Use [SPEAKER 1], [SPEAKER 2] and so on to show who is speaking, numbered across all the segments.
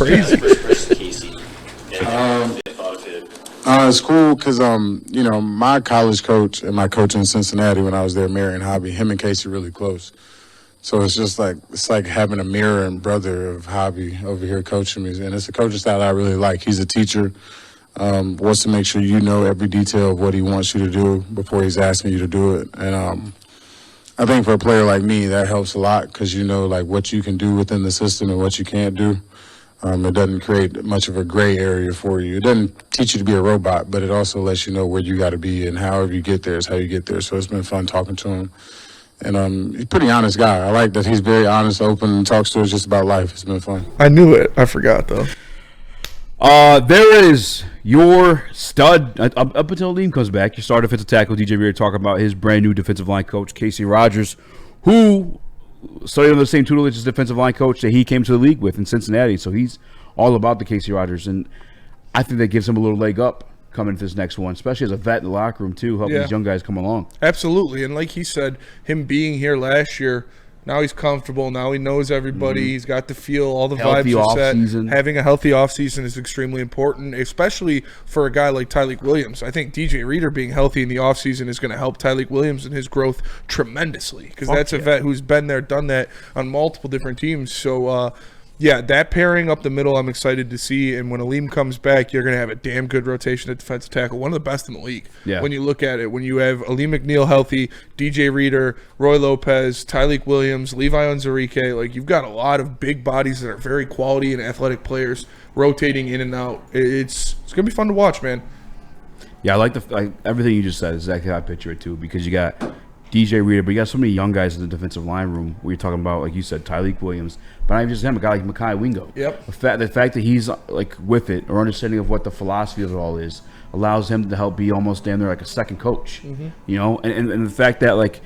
[SPEAKER 1] crazy.
[SPEAKER 2] Casey.
[SPEAKER 3] It's cool because, my college coach and my coach in Cincinnati when I was there, Mary and Hobby, him and Casey really close. So it's just like having a mirror and brother of Hobby over here coaching me. And it's a coaching style I really like. He's a teacher, wants to make sure you know every detail of what he wants you to do before he's asking you to do it. And I think for a player like me, that helps a lot because you know, like, what you can do within the system and what you can't do. It doesn't create much of a gray area for you. It doesn't teach you to be a robot, but it also lets you know where you got to be and however you get there is how you get there. So it's been fun talking to him. And he's a pretty honest guy. I like that he's very honest, open, and talks to us just about life. It's been fun.
[SPEAKER 1] I knew it. I forgot, though.
[SPEAKER 4] There is your stud, up until Liam comes back, your star defensive tackle, DJ Reader, talking about his brand new defensive line coach, Casey Rogers, who studied under the same tutelage as defensive line coach that he came to the league with in Cincinnati. So he's all about the Casey Rogers. And I think that gives him a little leg up coming into this next one, especially as a vet in the locker room, too, helping these young guys come along.
[SPEAKER 1] Absolutely. And like he said, him being here last year, now he's comfortable. Now he knows everybody. He's got the feel. All the
[SPEAKER 4] Healthy
[SPEAKER 1] vibes are set.
[SPEAKER 4] off-season.
[SPEAKER 1] Having a healthy offseason is extremely important, especially for a guy like Tyleik Williams. I think DJ Reader being healthy in the offseason is going to help Tyleik Williams in his growth tremendously because that's a vet who's been there, done that on multiple different teams. So, that pairing up the middle I'm excited to see. And when Aleem comes back, you're going to have a damn good rotation at defensive tackle. One of the best in the league.
[SPEAKER 4] Yeah.
[SPEAKER 1] When you look at it, when you have Aleem McNeil healthy, DJ Reader, Roy Lopez, Tyleik Williams, Levi Onwuzurike, like you've got a lot of big bodies that are very quality and athletic players rotating in and out. It's going to be fun to watch, man.
[SPEAKER 4] Yeah, I like everything you just said is exactly how I picture it, too, because you got DJ Reader, but you got so many young guys in the defensive line room where you're talking about, like you said, Tyleik Williams, but not even just him, a guy like Mekhi Wingo.
[SPEAKER 1] Yep.
[SPEAKER 4] The fact that he's like with it or understanding of what the philosophy of it all is allows him to help be almost damn near like a second coach. You know, and the fact that like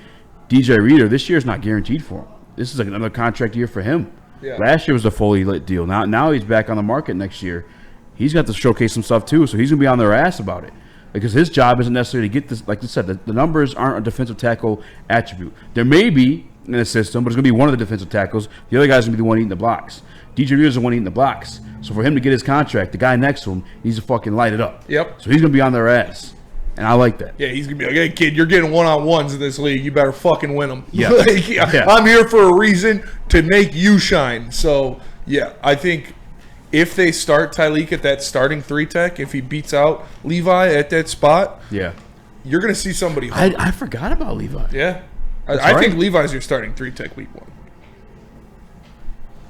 [SPEAKER 4] DJ Reader, this year's not guaranteed for him. This is like another contract year for him.
[SPEAKER 1] Yeah.
[SPEAKER 4] Last year was a fully lit deal. Now he's back on the market next year. He's got to showcase some stuff too, so he's gonna be on their ass about it. Because his job isn't necessarily to get this, like you said, the numbers aren't a defensive tackle attribute. There may be in the system, but it's going to be one of the defensive tackles. The other guy's going to be the one eating the blocks. DJ Reader's the one eating the blocks. So for him to get his contract, the guy next to him needs to fucking light it up.
[SPEAKER 1] Yep.
[SPEAKER 4] So he's going to be on their ass. And I like that.
[SPEAKER 1] Yeah, he's going to be like, hey, kid, you're getting one-on-ones in this league. You better fucking win them.
[SPEAKER 4] Yeah.
[SPEAKER 1] I'm here for a reason to make you shine. So, yeah, I think if they start Tyleik at that starting 3-tech, if he beats out Levi at that spot,
[SPEAKER 4] Yeah.
[SPEAKER 1] you're going to see somebody.
[SPEAKER 4] I forgot about Levi.
[SPEAKER 1] Yeah. I
[SPEAKER 4] right.
[SPEAKER 1] think Levi's your starting 3-tech week 1.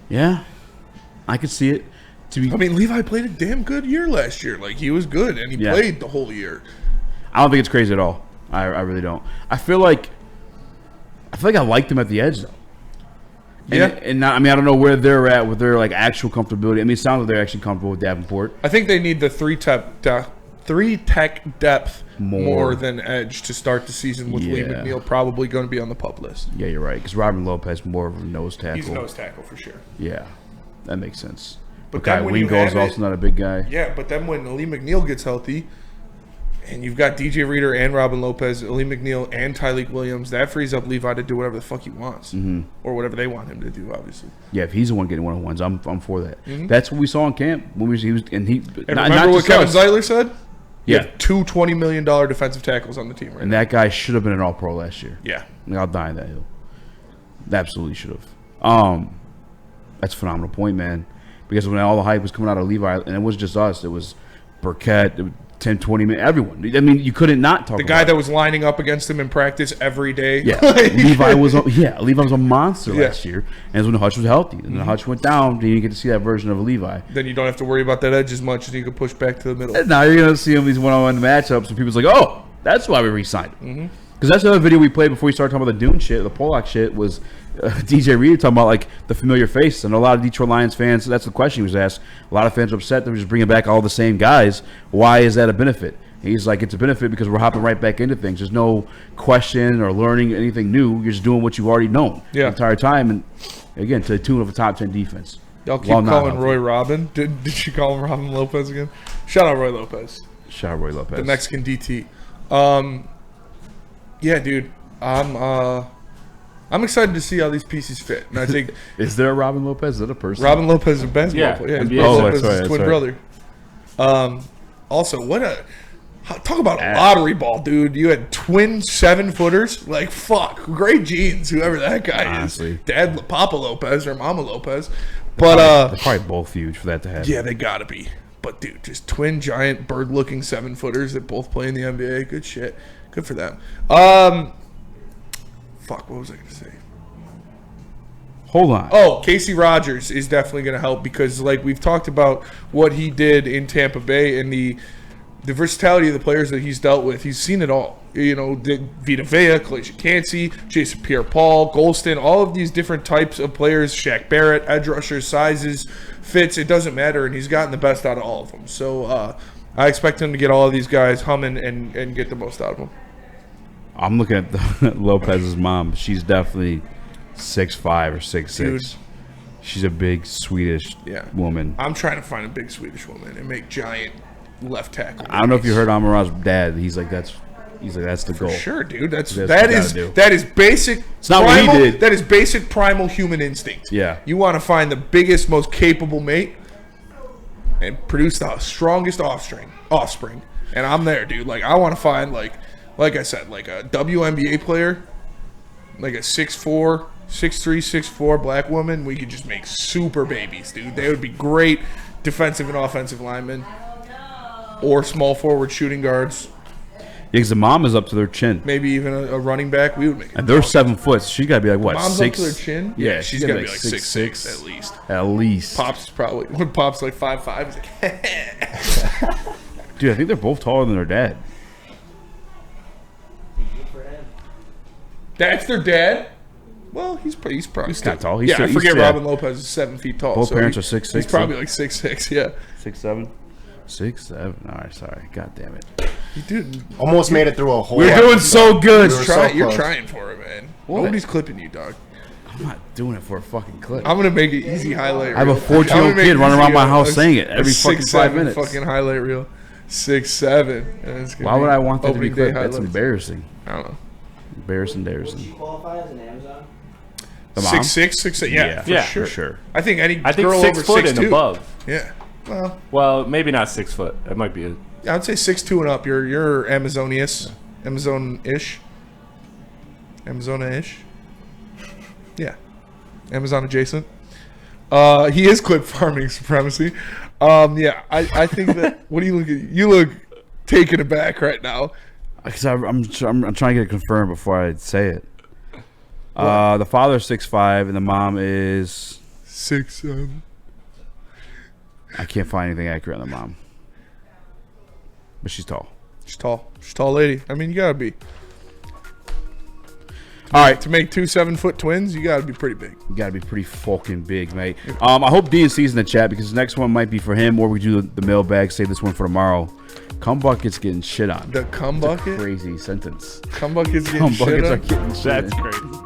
[SPEAKER 4] Yeah. I could see it.
[SPEAKER 1] I mean, Levi played a damn good year last year. Like, he was good, and he played the whole year.
[SPEAKER 4] I don't think it's crazy at all. I really don't. I feel like I liked him at the edge, though. And not, I mean, I don't know where they're at with their like actual comfortability. I mean, it sounds like they're actually comfortable with Davenport.
[SPEAKER 1] I think they need the 3-tech depth more than edge to start the season with Lee McNeil probably going to be on the PUP list.
[SPEAKER 4] Yeah, you're right. Because Robin Lopez more of a nose tackle.
[SPEAKER 1] He's a nose tackle for sure.
[SPEAKER 4] Yeah, that makes sense.
[SPEAKER 1] But
[SPEAKER 4] Guy Wingo is also not a big guy.
[SPEAKER 1] Yeah, but then when Lee McNeil gets healthy, and you've got DJ Reader and Robin Lopez, Lee McNeil and Tyleik Williams, that frees up Levi to do whatever the fuck he wants, or whatever they want him to do. Obviously.
[SPEAKER 4] Yeah, if he's the one getting one-on-ones, I'm for that. That's what we saw in camp when he was. And
[SPEAKER 1] remember what Kevin Zeitler said?
[SPEAKER 4] Yeah,
[SPEAKER 1] you have two $20 million defensive tackles on the team right
[SPEAKER 4] and
[SPEAKER 1] now.
[SPEAKER 4] that guy should have been an All-Pro last year.
[SPEAKER 1] Yeah,
[SPEAKER 4] I'll die on that hill. Absolutely should have. That's a phenomenal point, man. Because when all the hype was coming out of Levi, and it wasn't just us, it was Burkett, 10, 20 minutes, everyone. I mean, you couldn't not talk about
[SPEAKER 1] the guy that was lining up against him in practice every day.
[SPEAKER 4] Yeah, Levi was a monster last year, and when Hutch was healthy. And when Hutch went down, then you get to see that version of Levi.
[SPEAKER 1] Then you don't have to worry about that edge as much, and you can push back to the middle.
[SPEAKER 4] And now you're going to see him these one-on-one matchups, and people's like, oh, that's why we re-signed him. Because that's the other video we played before we started talking about the Dune shit, the Pollock shit, was DJ Reader talking about like the familiar face. And a lot of Detroit Lions fans, that's the question he was asked. A lot of fans are upset that we're just bringing back all the same guys. Why is that a benefit? He's like, it's a benefit because we're hopping right back into things. There's no question or learning anything new. You're just doing what you've already known the entire time. And again, to the tune of a top 10 defense.
[SPEAKER 1] Y'all keep calling Roy Robin. Did you call him Robin Lopez again? Shout out Roy Lopez.
[SPEAKER 4] Shout out Roy Lopez.
[SPEAKER 1] The Mexican DT. Yeah, dude. I'm I'm excited to see how these pieces fit. And I think
[SPEAKER 4] Is there a Robin Lopez? Is that a person?
[SPEAKER 1] Robin Lopez is a basketball player. Yeah,
[SPEAKER 2] NBA.
[SPEAKER 1] Robin
[SPEAKER 4] Oh,
[SPEAKER 1] Lopez
[SPEAKER 4] that's
[SPEAKER 1] is
[SPEAKER 4] right,
[SPEAKER 1] his twin
[SPEAKER 4] that's
[SPEAKER 1] brother. Also, talk about a lottery ball, dude. You had twin 7-footers. Like, fuck. Great genes, whoever that guy
[SPEAKER 4] Honestly.
[SPEAKER 1] is. Dad, Papa Lopez or Mama Lopez. But,
[SPEAKER 4] They're probably both huge for that to happen.
[SPEAKER 1] yeah, they gotta be. But, dude, just twin giant bird-looking 7-footers that both play in the NBA. Good shit. Good for them. Fuck, what was I going to say?
[SPEAKER 4] Hold on.
[SPEAKER 1] Oh, Casey Rogers is definitely going to help because, like, we've talked about what he did in Tampa Bay and the versatility of the players that he's dealt with. He's seen it all. You know, Vita Vea, Kalacia Cansey, Jason Pierre-Paul, Golston, all of these different types of players, Shaq Barrett, edge rushers, sizes, fits, it doesn't matter, and he's gotten the best out of all of them. So I expect him to get all of these guys humming and get the most out of them.
[SPEAKER 4] I'm looking at Lopez's mom. She's definitely 6'5" or 6'6".
[SPEAKER 1] Dude.
[SPEAKER 4] She's a big Swedish woman.
[SPEAKER 1] I'm trying to find a big Swedish woman and make giant left tackle.
[SPEAKER 4] I don't know if you heard Amon-Ra's dad. He's like that's the goal.
[SPEAKER 1] Sure, dude.
[SPEAKER 4] That's
[SPEAKER 1] That
[SPEAKER 4] what you
[SPEAKER 1] is
[SPEAKER 4] gotta do.
[SPEAKER 1] that is basic.
[SPEAKER 4] It's not what he
[SPEAKER 1] primal,
[SPEAKER 4] did.
[SPEAKER 1] That is basic primal human instinct.
[SPEAKER 4] Yeah.
[SPEAKER 1] You want to find the biggest, most capable mate and produce the strongest offspring. And I'm there, dude. Like I want to find like I said, like a WNBA player, like a 6'4", 6'3", 6'4" black woman. We could just make super babies, dude. They would be great defensive and offensive linemen. Or small forward shooting guards.
[SPEAKER 4] Yeah, because the mom is up to their chin.
[SPEAKER 1] Maybe even a running back. We would make.
[SPEAKER 4] And they're 7 foot. So she got to be like, what,
[SPEAKER 1] Mom's
[SPEAKER 4] 6?
[SPEAKER 1] up to their chin.
[SPEAKER 4] Yeah,
[SPEAKER 1] she's
[SPEAKER 4] gotta
[SPEAKER 1] gonna be like 6'6" at least.
[SPEAKER 4] At least.
[SPEAKER 1] Pops is probably when Pops like 5'5", he's like,
[SPEAKER 4] Dude, I think they're both taller than their dad.
[SPEAKER 1] that's their dad. Well, he's probably
[SPEAKER 4] He's not tall. He's
[SPEAKER 1] I
[SPEAKER 4] still- he's
[SPEAKER 1] forget
[SPEAKER 4] still-
[SPEAKER 1] Robin Lopez is 7 feet tall.
[SPEAKER 4] Both
[SPEAKER 1] so
[SPEAKER 4] parents
[SPEAKER 1] he-
[SPEAKER 4] are 6'6",
[SPEAKER 1] He's probably
[SPEAKER 4] so-
[SPEAKER 1] like 6'6". Yeah,
[SPEAKER 4] 6'7". 6'7". All right, sorry. God damn it.
[SPEAKER 1] dude,
[SPEAKER 5] Almost made it through a whole.
[SPEAKER 4] We're doing so good.
[SPEAKER 5] We were
[SPEAKER 1] you're
[SPEAKER 5] close.
[SPEAKER 1] trying for it, man. Nobody's clipping you, dog.
[SPEAKER 4] I'm not doing it for a fucking clip.
[SPEAKER 1] I'm gonna make it easy highlight.
[SPEAKER 4] I have a
[SPEAKER 1] reel.
[SPEAKER 4] 14-year-old
[SPEAKER 1] I'm gonna make
[SPEAKER 4] kid
[SPEAKER 1] it
[SPEAKER 4] running
[SPEAKER 1] easy
[SPEAKER 4] around my house
[SPEAKER 1] a-
[SPEAKER 4] saying it
[SPEAKER 1] a
[SPEAKER 4] every fucking
[SPEAKER 1] 6'7"
[SPEAKER 4] 5 minutes.
[SPEAKER 1] Fucking highlight reel. 6'7". And it's gonna
[SPEAKER 4] Why would
[SPEAKER 1] be
[SPEAKER 4] I want that to be
[SPEAKER 1] opening day
[SPEAKER 4] clipped? That's
[SPEAKER 1] highlights.
[SPEAKER 4] embarrassing.
[SPEAKER 1] I don't know.
[SPEAKER 4] Embarrassing.
[SPEAKER 6] Qualify as an Amazon?
[SPEAKER 4] The mom?
[SPEAKER 1] 6'6", 6'8". Yeah,
[SPEAKER 2] Yeah,
[SPEAKER 1] for
[SPEAKER 2] for
[SPEAKER 1] sure. I think any
[SPEAKER 2] I think
[SPEAKER 1] girl
[SPEAKER 2] 6
[SPEAKER 1] over
[SPEAKER 2] foot
[SPEAKER 1] 6'2".
[SPEAKER 2] and above.
[SPEAKER 1] Yeah. Well,
[SPEAKER 2] Well, maybe not 6 foot. That might be a.
[SPEAKER 1] yeah, I'd say 6'2" and up. You're Amazonian-ish. Amazona-ish. Yeah. Amazon adjacent. He is clip farming supremacy. Yeah, I think that. What do you look at? You look taken aback right now.
[SPEAKER 4] Because I'm trying to get it confirmed before I say it. The father's 6'5", and the mom is...
[SPEAKER 1] 6'7".
[SPEAKER 4] I can't find anything accurate on the mom. But she's tall.
[SPEAKER 1] She's tall. She's a tall lady. I mean, you gotta be. All right, to make 2 7-foot twins, you gotta be pretty big.
[SPEAKER 4] You gotta be pretty fucking big, mate. I hope DNC's in the chat because the next one might be for him, or we do the mailbag. Save this one for tomorrow. Cum bucket's getting shit on.
[SPEAKER 1] The cum
[SPEAKER 4] It's a
[SPEAKER 1] bucket.
[SPEAKER 4] crazy sentence.
[SPEAKER 1] Cum bucket's getting
[SPEAKER 4] Cum
[SPEAKER 1] shit
[SPEAKER 4] buckets
[SPEAKER 1] on?
[SPEAKER 4] are getting shit.
[SPEAKER 2] That's
[SPEAKER 4] on.
[SPEAKER 2] crazy.